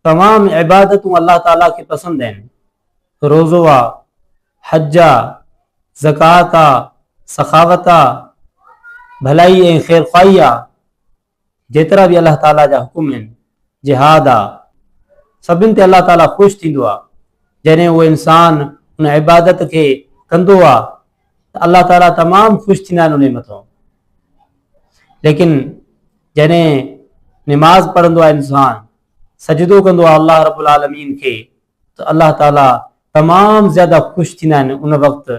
तमाम इबादतूं अल्लाह ताला खे पसंद आहिनि। रोज़ो आ, हज आ, ज़कात आ, सखावत आ, भलाई ऐं ख़ैर ख़्वाही आ, जेतिरा बि अल्लाह ताला जा हुकुम आहिनि, जिहाद आ, सभिनि ते अल्लाह ताला ख़ुशि थींदो आहे। जॾहिं उहो इंसान उन इबादत खे कंदो आहे त अल्लाह ताला तमामु ख़ुशि थींदा आहिनि उन मथां। लेकिन जॾहिं निमाज़ पढ़ंदो आहे इंसान, सजदो कंदो आहे अल्लाह रब्बुल आलमीन खे, त अल्लाह ताला तमामु ज़्यादा ख़ुशि थींदा आहिनि उन वक़्तु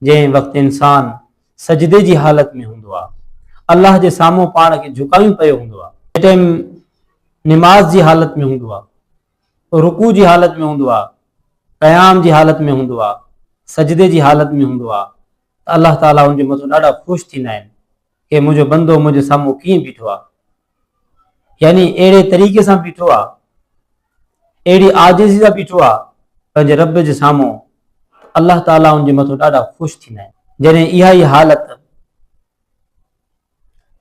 जंहिं वक़्तु इंसान सजदे जी हालत में हूंदो आहे, अल्लाह जे साम्हूं पाण खे झुकायूं पियो हूंदो आहे। जंहिं टाइम निमाज़ जी हालत में हूंदो आहे, रुकू जी हालत में हूंदो आहे, क़याम जी हालत में हूंदो आहे, सजदे जी हालत में हूंदो आहे, त अल्लाह ताला उनजे मथां ॾाढा ख़ुशि थींदा आहिनि कि मुंहिंजो बंदो मुंहिंजे साम्हूं कीअं बीठो आहे, यानी अहिड़े तरीक़े सां बीठो आहे, अहिड़ी आजिज़ी सां बीठो आहे पंहिंजे रब जे साम्हूं। अल्लाह ताला उनजे मथां ॾाढा ख़ुशि थींदा आहिनि। जॾहिं इहा ई हालत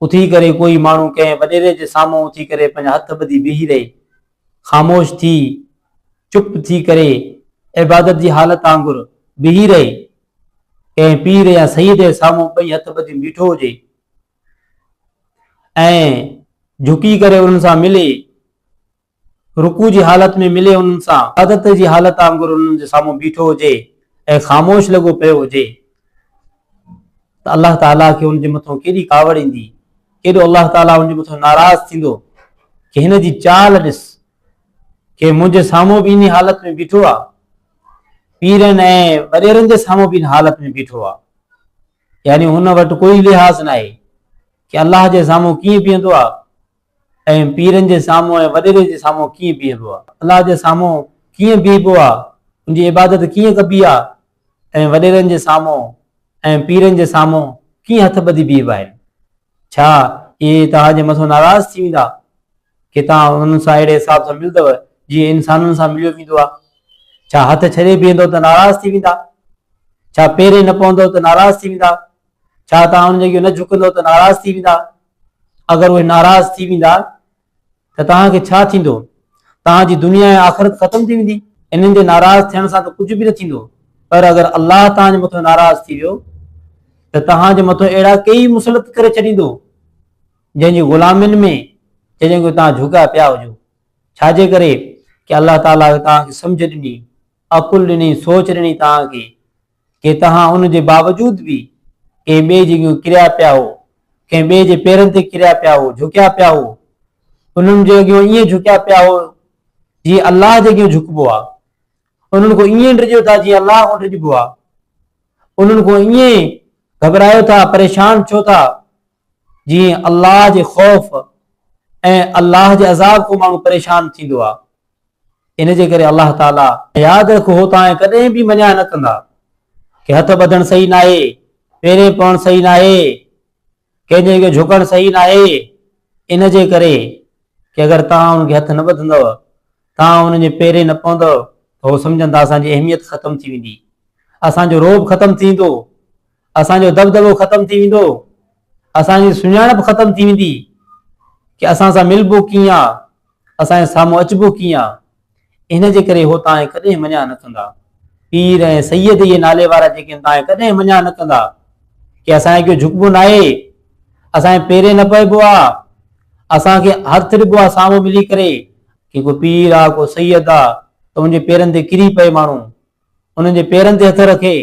उथी करे कोई माण्हू कंहिं वॾेरे जे साम्हूं उथी करे पंहिंजा हथ ॿधी बीही रहे, ख़ामोश थी चुप थी करे इबादत जी हालत वांगुरु बीही रहे, कंहिं पीर या सईद जे साम्हूं ॿई हथ ॿधी बीठो हुजे ऐं झुकी करे उन्हनि सां मिले, रुकू जी हालत में मिले, उन्हनि सां इबादत जी हालत वांगुरु उन्हनि जे साम्हूं बीठो हुजे ऐं ख़ामोश लॻो पियो हुजे, त अल्लाह ताला खे उनजे मथां केॾी कावड़ ईंदी, केॾो अल्लाह ताला उनजे मथां नाराज़ थींदो कि हिन जी चाल ॾिस कि मुंहिंजे साम्हूं बि इन हालत में बीठो आहे, पीरनि ऐं वॾेरनि जे साम्हूं बि इन हालत में बीठो आहे। यानी हुन वटि कोई लिहाज़ न आहे कि अल्लाह जे साम्हूं कीअं बीहंदो आहे ऐं पीरनि जे साम्हूं ऐं वॾेरे जे साम्हूं कीअं बीहंदो आहे, अल्लाह जे साम्हूं कीअं बीहबो आहे, उनजी इबादत कीअं कबी आहे ऐं वॾेरनि जे साम्हूं ऐं पीरनि जे साम्हूं कीअं हथ ॿधी बीहबा आहिनि। छा इहे तव्हांजे मथां नाराज़ थी वेंदा कि तव्हां हुननि सां अहिड़े हिसाब सां मिलंदव जीअं इंसाननि सां मिलियो वेंदो आहे? छा हथ छॾे बीहंदो त नाराज़ थी वेंदा? छा पेरे न पवंदो त नाराज़ थी वेंदा? छा तव्हां हुन जॻह न झुकंदो त नाराज़ थी वेंदा? अगरि उहे नाराज़ थी वेंदा त तव्हांखे छा थींदो? तव्हांजी दुनिया ऐं आख़िरत ख़तमु थी वेंदी। इन्हनि जे नाराज़ थियण सां त कुझु बि न थींदो, पर अगरि अल्लाह तव्हांजे मथां नाराज़ थी वियो त तव्हांजे मथां अहिड़ा कई मुसलत करे छॾींदो जंहिंजी ग़ुलामियुनि में जंहिंखे तव्हां झुका पिया हुजो। छाजे करे कि अल्लाह ताला तव्हांखे सम्झ ॾिनी, अकुल ॾिनी, सोच ॾिनी तव्हांखे कि तव्हां उनजे बावजूद बि कंहिं ॿिए जॻहियूं किरिया पिया हो, कंहिं ॿिए जे पेरनि ते किरिया पिया हो, झुकिया पिया हो, उन्हनि जॻहियूं ईअं झुकिया पिया हो जीअं अल्लाह जॻहियूं झुकबो आहे, उन्हनि खां ईअं डिॼो था जीअं अल्लाह खां डिॼबो आहे, उन्हनि खां ईअं घबरायो था, परेशान छो था जीअं अल्लाह जे ख़ौफ़ ऐं अल्लाह जे अज़ाब को माण्हू परेशान थींदो आहे। इन जे करे अल्लाह ताला यादि रखो, हो तव्हां कॾहिं बि मञा न कंदा कि हथ ॿधणु सही न आहे, पेरे पवणु सही न आहे, कंहिंजे खे झुकणु सही न आहे। इन जे करे कि अगरि तव्हां हुनखे हथ न ॿधंदव, तव्हां हुनजे पेरे न पवंदव त उहो सम्झंदा असांजी अहमियत ख़तमु थी वेंदी, असांजो रोब ख़तमु थी वेंदो, असांजो दबदबो ख़तमु थी वेंदो, असांजी सुञाणप ख़तमु थी वेंदी कि असां सां मिलबो कीअं आहे, असांजे साम्हूं अचबो कीअं आहे। इन जे करे हो तव्हां कॾहिं मञा न कंदा। पीर ऐं सैयद इहे नाले वारा जेके तव्हां कॾहिं मञा न कंदा कि असांखे झुकबो न आहे, असांजे पेरे न पइबो आहे, असांखे हथ ॾिबो आहे साम्हूं मिली करे कि को पीर आहे, को सैयद आहे त उनजे पेरनि ते किरी पए माण्हू, उन्हनि जे पेरनि ते हथ रखे